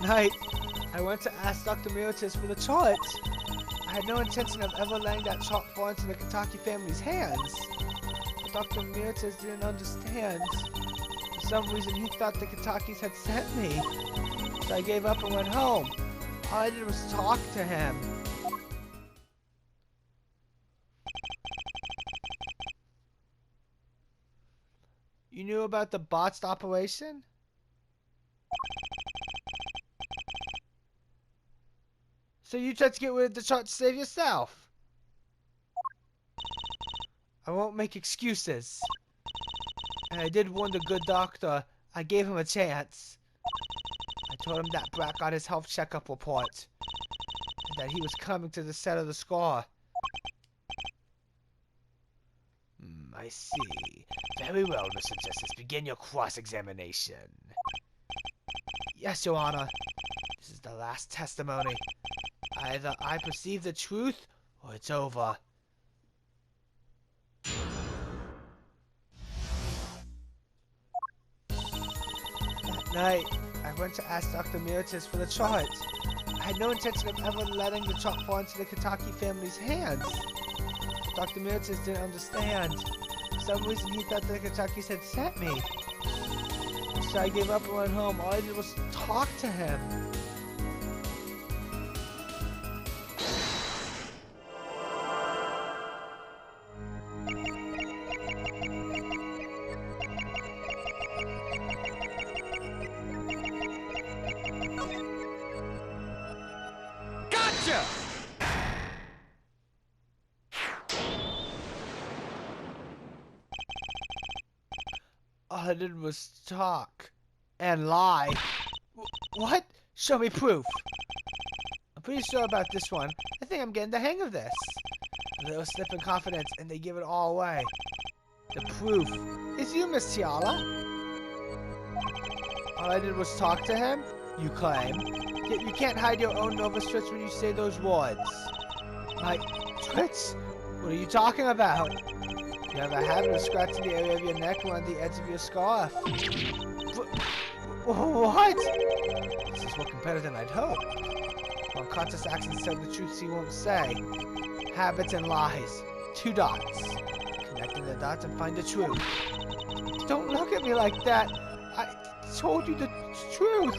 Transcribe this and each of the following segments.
night, I went to ask Dr. Meritus for the chart. I had no intention of ever letting that chart fall into the Kentucky family's hands. But Dr. Meritus didn't understand. For some reason, he thought the Kentuckys had sent me. So I gave up and went home. All I did was talk to him. You knew about the botched operation? So you tried to get rid of the chart to save yourself? I won't make excuses. And I did warn the good doctor. I gave him a chance. I told him that Brack got his health checkup report. And that he was coming to the set of the score. I see. Very well, Mr. Justice. Begin your cross-examination. Yes, Your Honor. This is the last testimony. Either I perceive the truth, or it's over. That night, I went to ask Dr. Meritus for the chart. I had no intention of ever letting the chart fall into the Kentucky family's hands. Dr. Meritus didn't understand. For some reason, he thought the Kentuckys had sent me. So I gave up and went home. All I did was talk to him. Gotcha! All I did was talk. And lie. What? Show me proof. I'm pretty sure about this one. I think I'm getting the hang of this. A little slip in confidence and they give it all away. The proof is you, Miss Tiala. All I did was talk to him, you claim. Yet you can't hide your own nervous twitch when you say those words. My twitch? What are you talking about? You have a habit of scratching the area of your neck around the edge of your scarf. What? This is working better than I'd hoped. Unconscious actions tell the truths he won't say. Habits and lies. 2 dots. Connecting the dots and find the truth. Don't look at me like that. I told you the truth.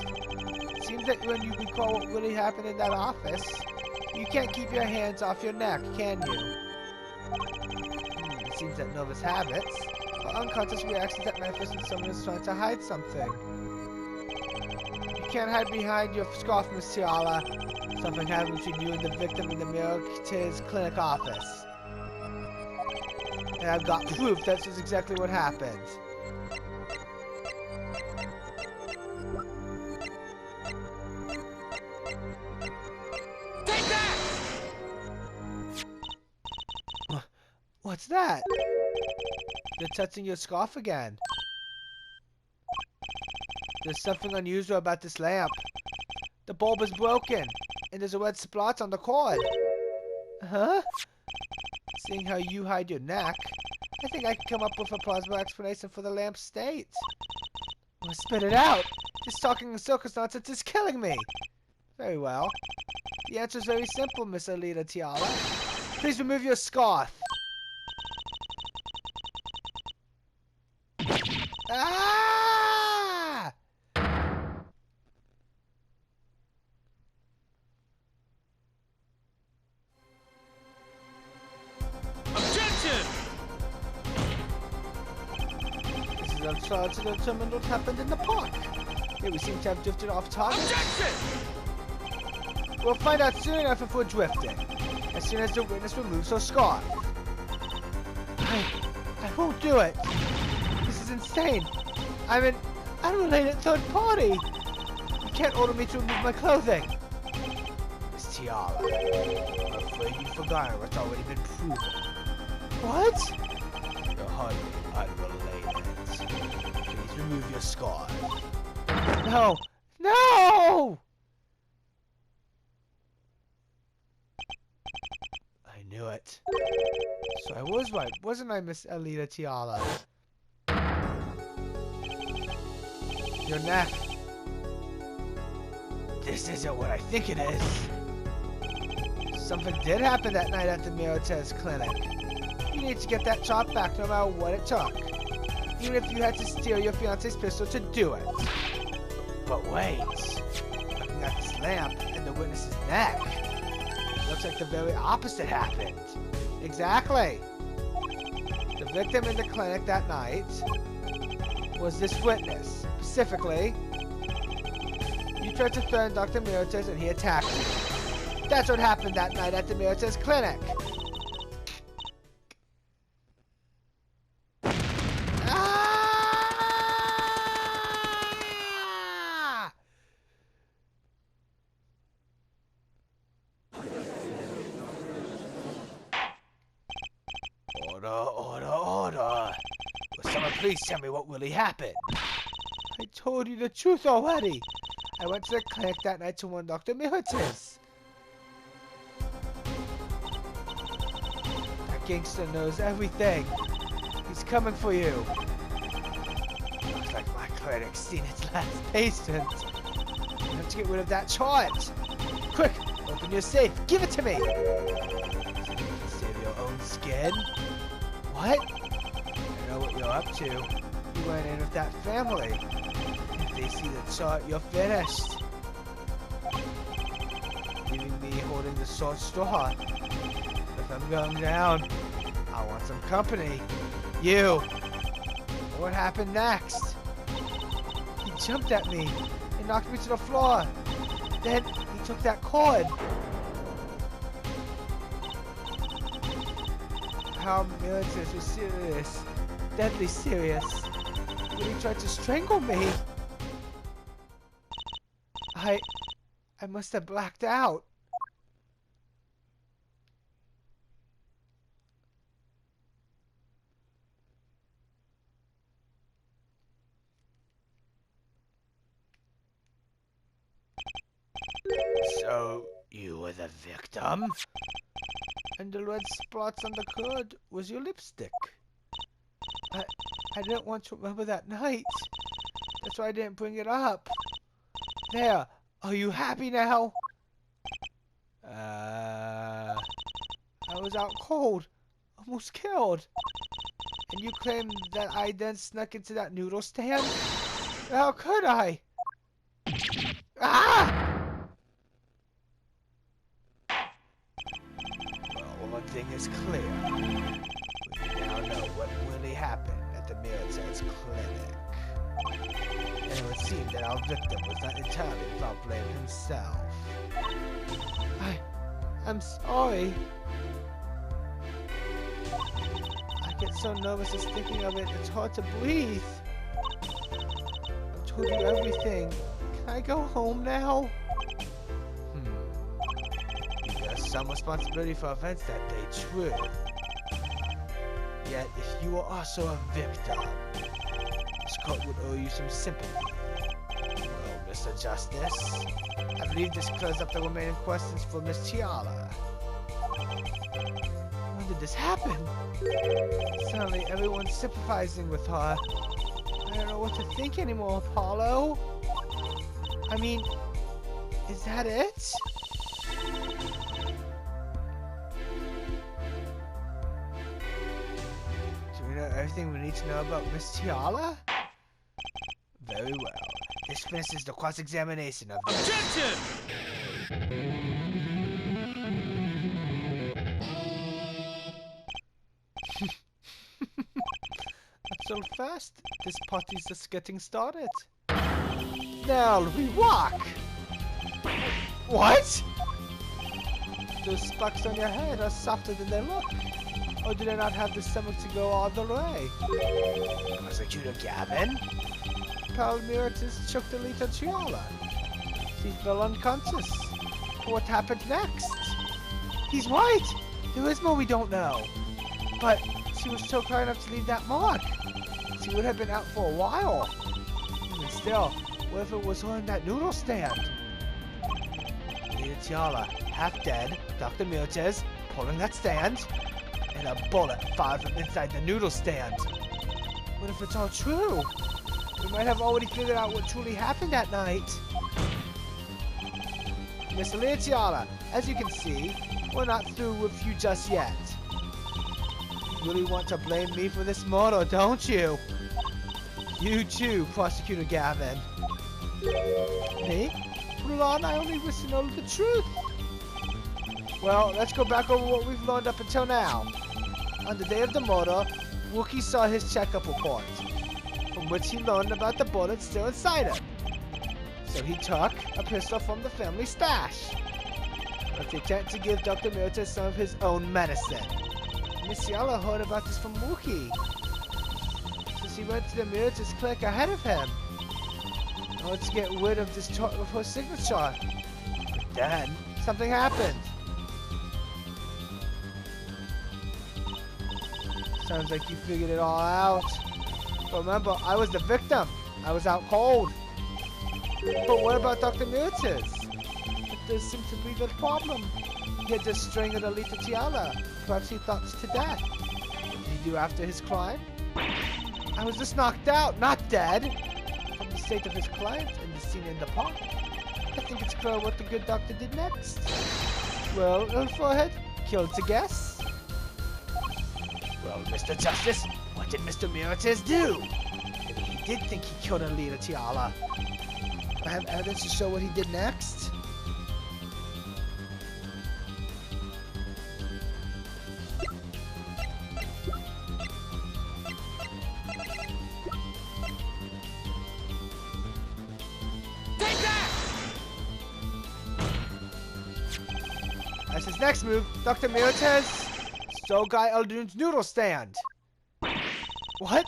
It seems that when you recall what really happened in that office, you can't keep your hands off your neck, can you? It seems that nervous habits are unconscious reactions that manifest when someone is trying to hide something. You can't hide behind your scarf, Miss Tiala. Something happened between you and the victim in the Meritus clinic office. And I've got proof that's exactly what happened. Take that! What's that? You're touching your scarf again. There's something unusual about this lamp. The bulb is broken, and there's a red splotch on the cord. Huh? Seeing how you hide your neck, I think I can come up with a plausible explanation for the lamp's state. Well, spit it out! Just talking in circus nonsense is killing me! Very well. The answer is very simple, Miss Alita Tiala. Please remove your scarf. Ah! Objection! This is our charge to determine what happened in the park. Here we seem to have drifted off target. Objection! We'll find out soon enough if we're drifting. As soon as the witness removes her scarf. I won't do it. This is insane. I'm an unrelated third party. You can't order me to remove my clothing. Miss Tiala, I'm afraid you've forgotten what's already been proven. What? You're hardly unrelated. Please remove your scarf. No! No! I knew it. So I was right, wasn't I, Miss Alita Tiala? Your neck. This isn't what I think it is. Something did happen that night at the Mirotez clinic. You need to get that chop back no matter what it took. Even if you had to steal your fiance's pistol to do it. But wait. Looking at this lamp and the witness's neck. Looks like the very opposite happened. Exactly. The victim in the clinic that night was this witness. Specifically, you tried to threaten Dr. Mirotez and he attacked you. That's what happened that night at the Mirotez clinic. Ah! Order, order, order. Will someone please tell me what really happened? I told you the truth already. I went to the clinic that night to warn Dr. Mirotez. That gangster knows everything. He's coming for you. Looks like my clinic's seen its last patient. You have to get rid of that chart. Quick, open your safe. Give it to me. Save your own skin. What? I know what you're up to. You went in with that family. If they see the chart, you're finished. Leaving me holding the short straw. If I'm going down, I want some company. You! What happened next? He jumped at me and knocked me to the floor. Then he took that cord. How Mirotez was serious. Deadly serious. When he tried to strangle me. I must have blacked out. So, you were the victim? And the red spots on the cord was your lipstick. I didn't want to remember that night. That's why I didn't bring it up. There. Are you happy now? I was out cold. Almost killed. And you claim that I then snuck into that noodle stand? How could I? Ah! Well, one thing is clear. We now know what really happened at the Mirotez clinic. And it would seem that our victim was not entirely without blame himself. I'm sorry. I get so nervous just thinking of it, it's hard to breathe. I told you everything. Can I go home now? There's some responsibility for events that day, true. Yet, if you were also a victim, this court would owe you some sympathy. Well, Mr. Justice, I believe this clears up the remaining questions for Miss Tiala. When did this happen? Suddenly, everyone's sympathizing with her. I don't know what to think anymore, Apollo. I mean, is that it? Do we know everything we need to know about Miss Tiala? Very well. This finishes the cross-examination of this. Objection! Not so fast. This party's just getting started. Now we walk! What? Those spikes on your head are softer than they look. Or do they not have the stomach to go all the way? Prosecutor Gavin? Mirotez choked the little Tiala. She fell unconscious. What happened next? He's right! There is more we don't know. But she was choked hard enough to leave that mark. She would have been out for a while. Even still, what if it was her in that noodle stand? Little Tiala, half dead, Dr. Mirotez pulling that stand, and a bullet fired from inside the noodle stand. What if it's all true? We might have already figured out what truly happened that night. Miss Tiala, as you can see, we're not through with you just yet. You really want to blame me for this murder, don't you? You too, Prosecutor Gavin. Me? Mulan, I only wish to know the truth. Well, let's go back over what we've learned up until now. On the day of the murder, Wookie saw his checkup report, from which he learned about the bullet still inside him. So he took a pistol from the family stash, with the intent to give Dr. Myrtis some of his own medicine. Miss Tiala heard about this from Wookie, so she went to the Myrtis clinic ahead of him, in order to get rid of this chart with her signature. But then, something happened. Sounds like you figured it all out. But remember, I was the victim. I was out cold. But what about Dr. Myrtis? There seems to be the problem. He had just strangled Alita Tiala. Perhaps he thought to death. What did he do after his crime? I was just knocked out, not dead. From the state of his client and the scene in the park, I think it's clear what the good doctor did next. Well, little forehead, killed to guess? Well, Mr. Justice, what did Mr. Myrtis do? Maybe he did think he killed Alita Tiala. I have evidence to show what he did next. Take that! As his next move, Dr. Myrtis stole Guy Eldoon's noodle stand. What?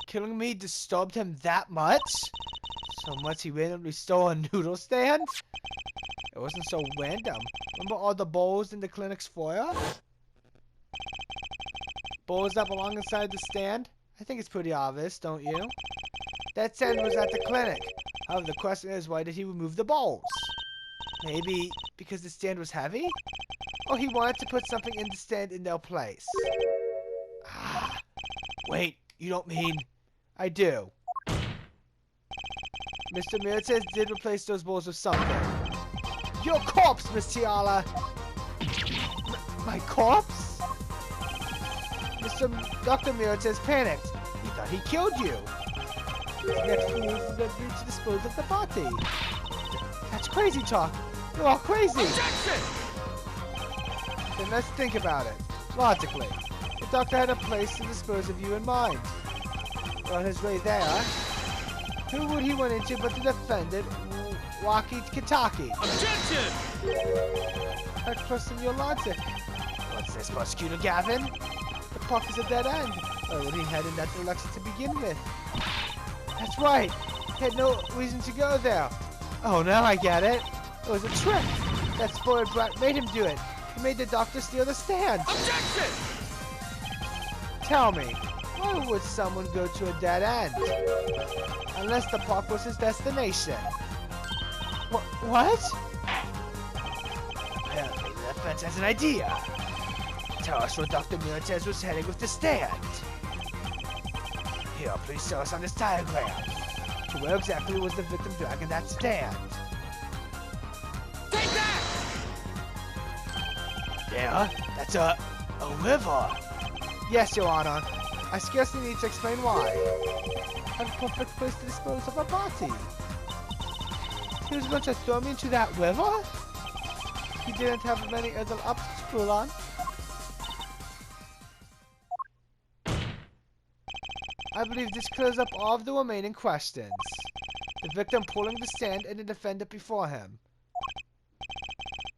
Killing me disturbed him that much? So much he randomly stole a noodle stand? It wasn't so random. Remember all the bowls in the clinic's foyer? Bowls that belong inside the stand? I think it's pretty obvious, don't you? That stand was at the clinic. However, the question is, why did he remove the bowls? Maybe because the stand was heavy? Or he wanted to put something in the stand in their place? Ah, wait, you don't mean... I do. Mr. Myrtis did replace those bowls with something. Your corpse, Miss Tiala! My corpse? Dr. Myrtis panicked. He thought he killed you. His next move led me to dispose of the body. That's crazy talk. You're all crazy. Objection! Then let's think about it. Logically, the doctor had a place to dispose of you in mind. On his way there, who would he run into but the defendant, Waki Kitaki? Objection! I question your logic. What's this, Prosecutor Gavin? The park is a dead end. Why would he head in that direction to begin with? That's right. He had no reason to go there. Oh, now I get it. It was a trick. That spoiled brat made him do it. He made the doctor steal the stand. Objection! Tell me, why would someone go to a dead end? Unless the park was his destination. What? Apparently the defense has an idea. Tell us where Dr. Myrtis was heading with the stand. Here, please show us on this diagram. To where exactly was the victim dragging that stand? Take that! There? That's a river. Yes, Your Honor. I scarcely need to explain why. A perfect place to dispose of a body. He was going to throw me into that river? He didn't have many other options to pull on. I believe this clears up all of the remaining questions. The victim pulling the stand and the defendant before him.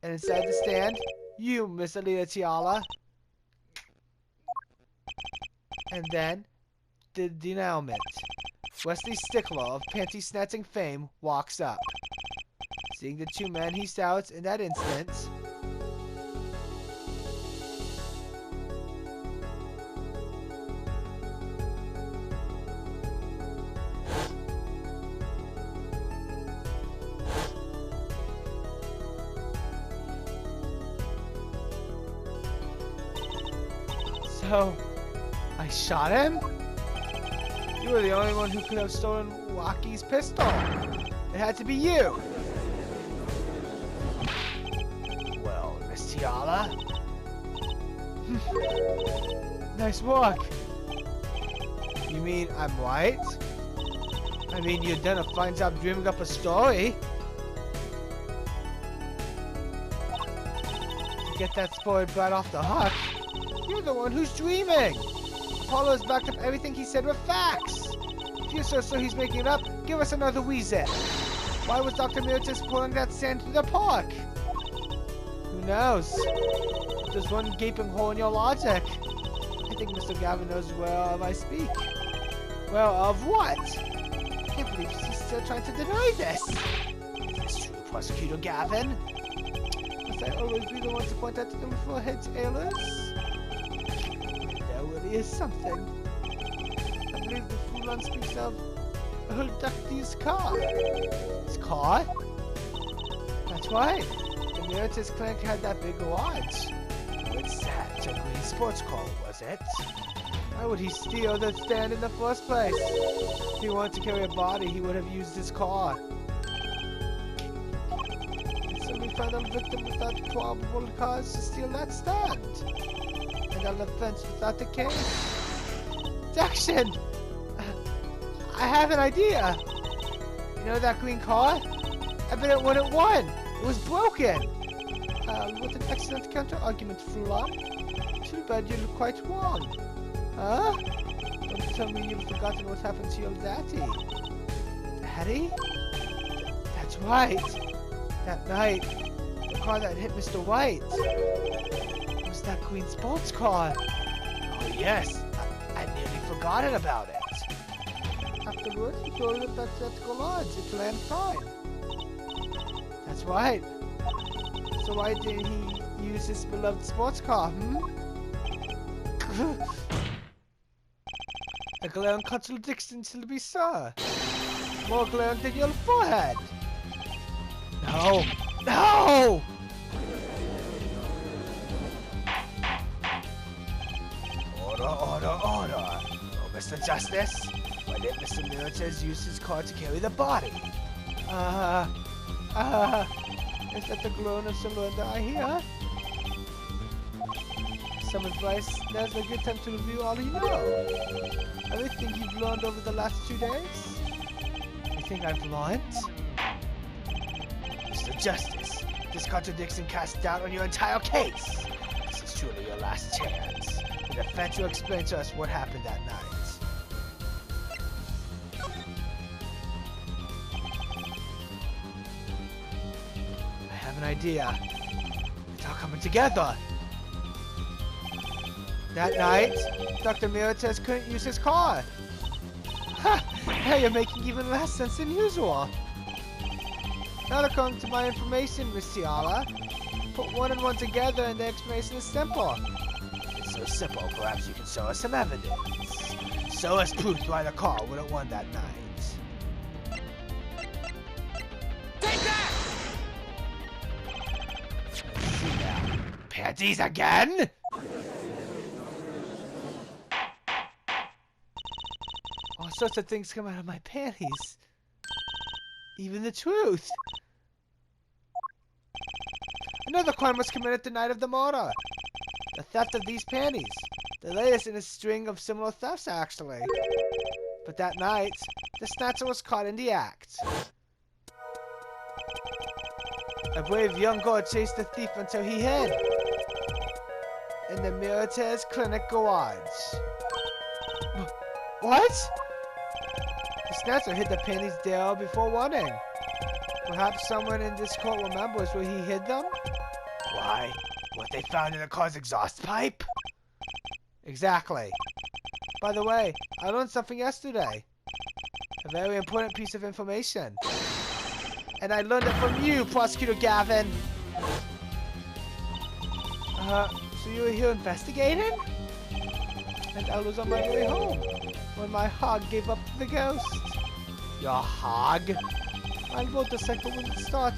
And inside the stand, you, Miss Alita Tiala. And then, the denouement. Wesley Stickler of panty snatching fame walks up. Seeing the two men he shouts in that instant, so, I shot him? You were the only one who could have stolen Waki's pistol. It had to be you. Tiala. Nice work. You mean I'm right? I mean, you've done a fine job dreaming up a story. To get that spoiled brat off the hook, you're the one who's dreaming. Apollo's backed up everything he said with facts. If you're so sure he's making it up, give us another wheezit. Why was Dr. Meritus pulling that sand to the park? Who knows? There's one gaping hole in your logic. I think Mr. Gavin knows whereof I speak. Well, of what? I can't believe he's still trying to deny this. Is this true, Prosecutor Gavin? Must I always be the one to point out to them before heads ailers? There really is something. I believe the Fulon speaks of Huldakti's car. His car? That's right. The Meritus Clank had that big garage. What's that? A green sports car, was it? Why would he steal that stand in the first place? If he wanted to carry a body, he would have used his car. So we found a victim without probable cause to steal that stand. And on the fence without the case. Jackson! I have an idea! You know that green car? I bet it wouldn't won! It was broken! What an excellent counter-argument, Fulon. Too bad you look quite wrong. Huh? Don't tell me you've forgotten what happened to your daddy. Daddy? That's right. That night, the car that hit Mr. White. It was that green sports car. Oh yes, I nearly forgotten about it. Afterwards, he drove it back to that garage. It ran fine. That's right. So why did he use his beloved sports car, A glaring contradiction to be sure. More glaring than your forehead. No! No! Order, order, order. Oh, Mr. Justice, why did Mr. Meritus use his car to carry the body? Is that the groan of surrender I hear? Some advice, now's a good time to review all you know. Everything you've learned over the last 2 days? Anything I've learned? Mr. Justice, this contradiction casts doubt on your entire case. This is truly your last chance. The defense will explain to us what happened that night. I have an idea. It's all coming together. That night, Dr. Meritus couldn't use his car. Ha! Now you're making even less sense than usual. Not according to my information, Miss Tiala. Put one and one together and the explanation is simple. It's so simple, perhaps you can show us some evidence. Show us proof why the car would have won that night. Take that! Let's see now. Panties again? All sorts of things come out of my panties. Even the truth. Another crime was committed the night of the murder. The theft of these panties. The latest in a string of similar thefts, actually. But that night, the snatcher was caught in the act. A brave young girl chased the thief until he hid in the Meritus Clinic garage. What? The snatcher hid the panties there before running. Perhaps someone in this court remembers where he hid them? Why? What they found in the car's exhaust pipe? Exactly. By the way, I learned something yesterday. A very important piece of information. And I learned it from you, Prosecutor Gavin. So you were here investigating? And I was on my way home when my hog gave up to the ghost. Your hog? My motorcycle wouldn't start.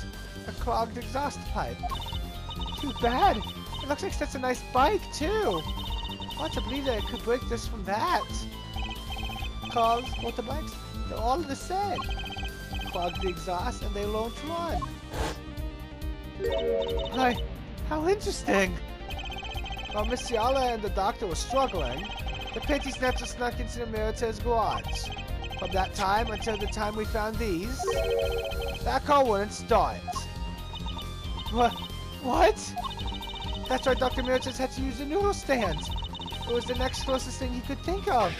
A clogged exhaust pipe. Too bad. It looks like such a nice bike, too. Hard to believe that it could break this from that. Cars, motorbikes, they're all the same. Clog the exhaust and they won't run. How interesting. While Miss Tiala and the doctor were struggling, the panty snatcher snuck into the Mirror's garage. From that time until the time we found these, that car wouldn't start. What? That's why Dr. Mirror's had to use a noodle stand. It was the next closest thing he could think of.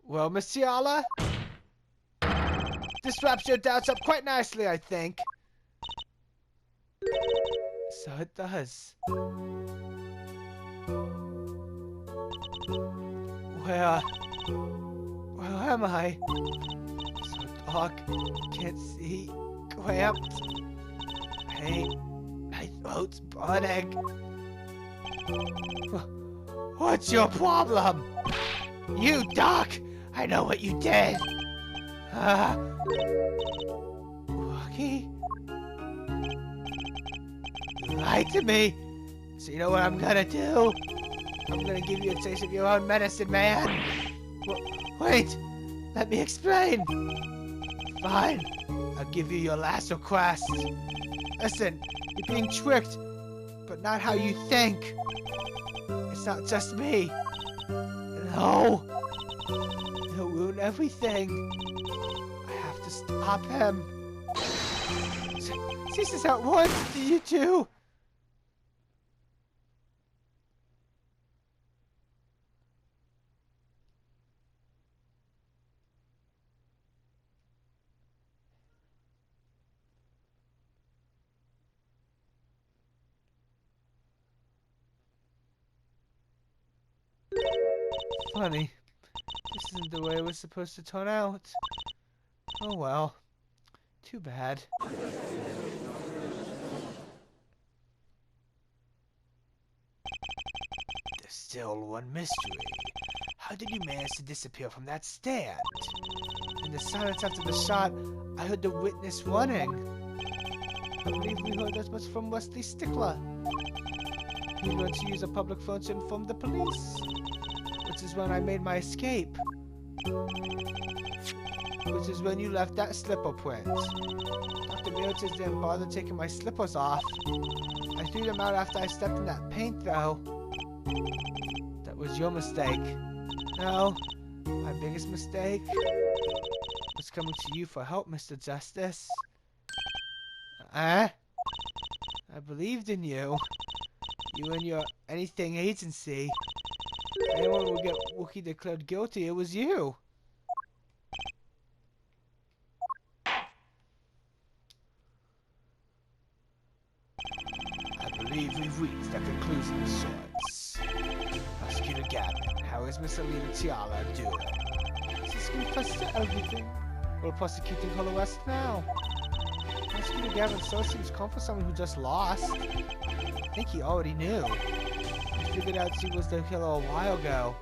Well, Miss Tiala? This wraps your doubts up quite nicely, I think. So it does. Where am I? So dark, can't see, cramped. Pain, my throat's burning. What's your problem? You, Doc! I know what you did! Rocky? You lied to me! So you know what I'm gonna do? I'm gonna give you a taste of your own medicine, man! Wait! Let me explain! Fine! I'll give you your last request! Listen, you're being tricked, but not how you think! It's not just me! No! He'll ruin everything! I have to stop him! Cease this at once, you two! Funny. This isn't the way it was supposed to turn out. Oh well. Too bad. There's still one mystery. How did you manage to disappear from that stand? In the silence after the shot, I heard the witness running. I believe we heard as much from Wesley Stickler. He went to use a public phone to inform the police. Which is when I made my escape. Which is when you left that slipper print. Dr. Mirrors didn't bother taking my slippers off. I threw them out after I stepped in that paint, though. That was your mistake. No, my biggest mistake was coming to you for help, Mr. Justice. I believed in you. You and your anything agency. If anyone would get Wookiee declared guilty, it was you. I believe we've reached a conclusion of sorts. Prosecutor Gavin, how is Miss Alina Tiala doing? She's confessed to everything. We're prosecuting her arrest now. Prosecutor Gavin so seems calm for someone who just lost. I think he already knew. He figured out she was the killer a while ago.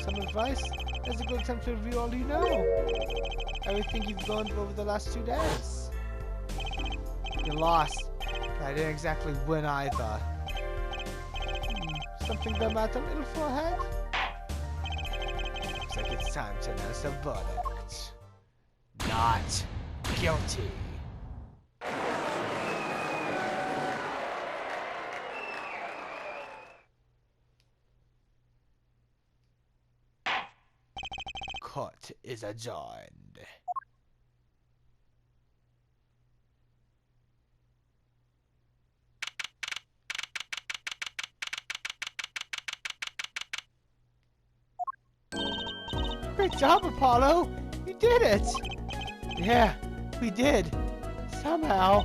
Some advice? That's a good time to review all you know. Everything you've learned over the last 2 days. You lost, but I didn't exactly win either. Something the matter, little forehead? Looks like it's time to announce the verdict. Not guilty. Court is adjourned. Great job, Apollo! You did it! Yeah, we did. Somehow.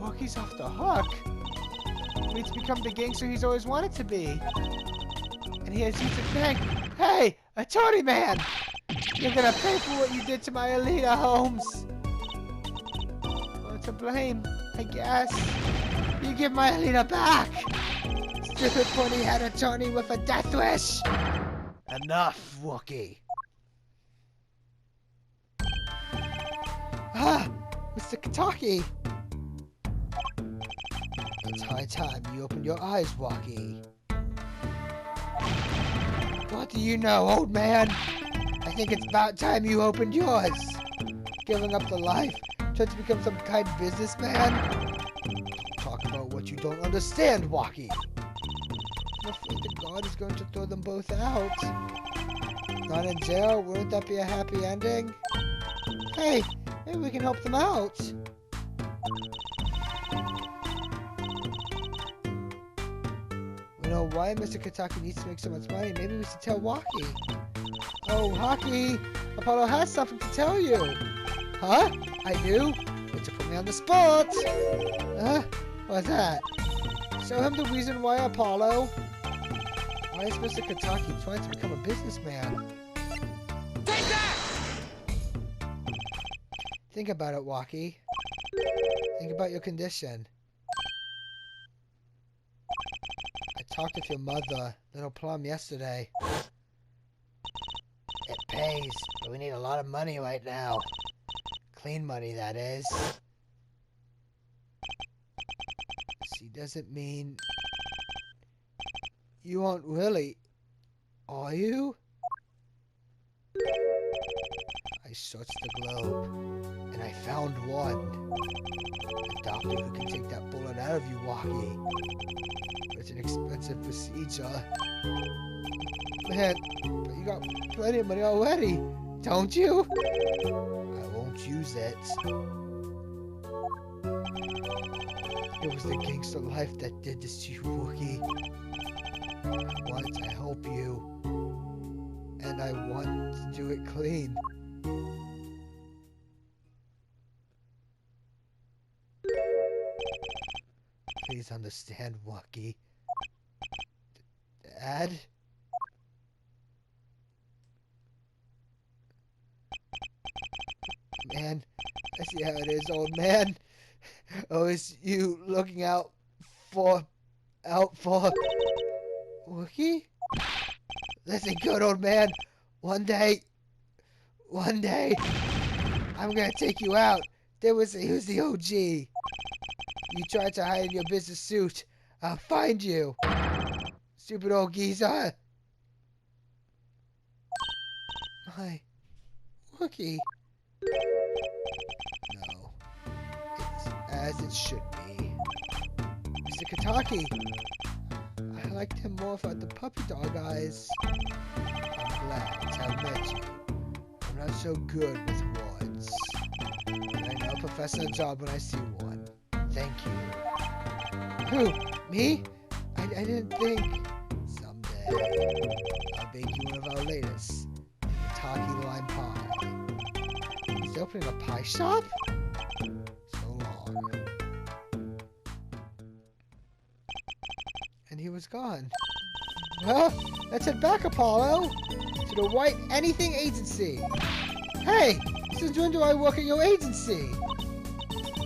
Walkie's off the hook. He's become the gangster he's always wanted to be. And he has you to thank. Hey, attorney man! You're gonna pay for what you did to my Alina, Holmes. Well, to blame, I guess. You give my Alina back! Stupid pointy-head attorney with a death wish! Enough, Wookie. Ah, Mr. Kataki. It's high time you opened your eyes, Wookie. What do you know, old man? I think it's about time you opened yours. Giving up the life, trying to become some kind of businessman. Talk about what you don't understand, Waki. I'm afraid the god is going to throw them both out. Not in jail? Wouldn't that be a happy ending? Hey, maybe we can help them out. You know why Mr. Kataki needs to make so much money? Maybe we should tell Waki. Oh, Hockey! Apollo has something to tell you! Huh? I do? But you put me on the spot! Huh? What's that? Show him the reason why, Apollo. Why is Mr. Kataki trying to become a businessman? Take that! Think about it, Waki. Think about your condition. I talked with your mother, Little Plum, yesterday. It pays, but we need a lot of money right now. Clean money, that is. She doesn't mean... You aren't really... Are you? I searched the globe, and I found one. A doctor who can take that bullet out of you, Waki. But it's an expensive procedure. Man, but you got plenty of money already, don't you? I won't use it. It was the gangster life that did this to you, Wookie. I want to help you. And I want to do it clean. Please understand, Wookie. Dad? Man, I see how it is, old man. Oh, it's you looking out for... Wookie? Listen good, old man. One day, I'm gonna take you out. He was the OG. You tried to hide in your business suit. I'll find you. Stupid old geezer. My... Wookie. No. It's as it should be. Mr. Kataki. I liked him more without the puppy dog eyes. I'm glad to have met you. I'm not so good with words. But I know Professor a job when I see one. Thank you. Who? Me? I didn't think. Someday, I'll bake you one of our latest. Taki lime pie. He's opening a pie shop? So long. And he was gone. Well, let's head back, Apollo, to the White Anything Agency. Hey, since when do I work at your agency?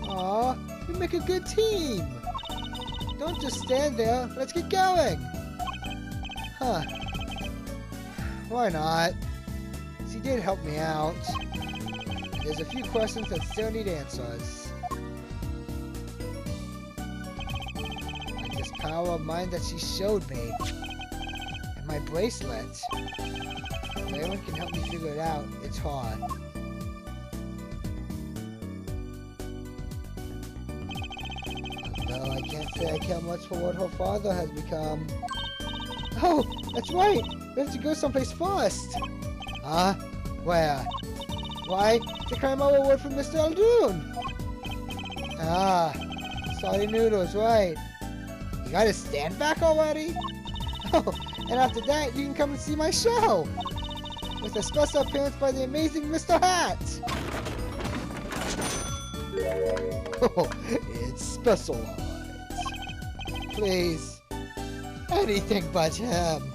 Aw, we make a good team. Don't just stand there. Let's get going. Huh. Why not? She did help me out. There's a few questions that still need answers. Like this power of mind that she showed me. And my bracelet. If anyone can help me figure it out, it's hard. Although I can't say I care much for what her father has become. Oh, that's right! We have to go someplace first! Huh? Where? Why? To claim our award from Mr. Aldoon! Ah, salty noodles, right. You gotta stand back already? Oh, and after that, you can come and see my show! With a special appearance by the amazing Mr. Hat! Oh, it's specialized. Please, anything but him.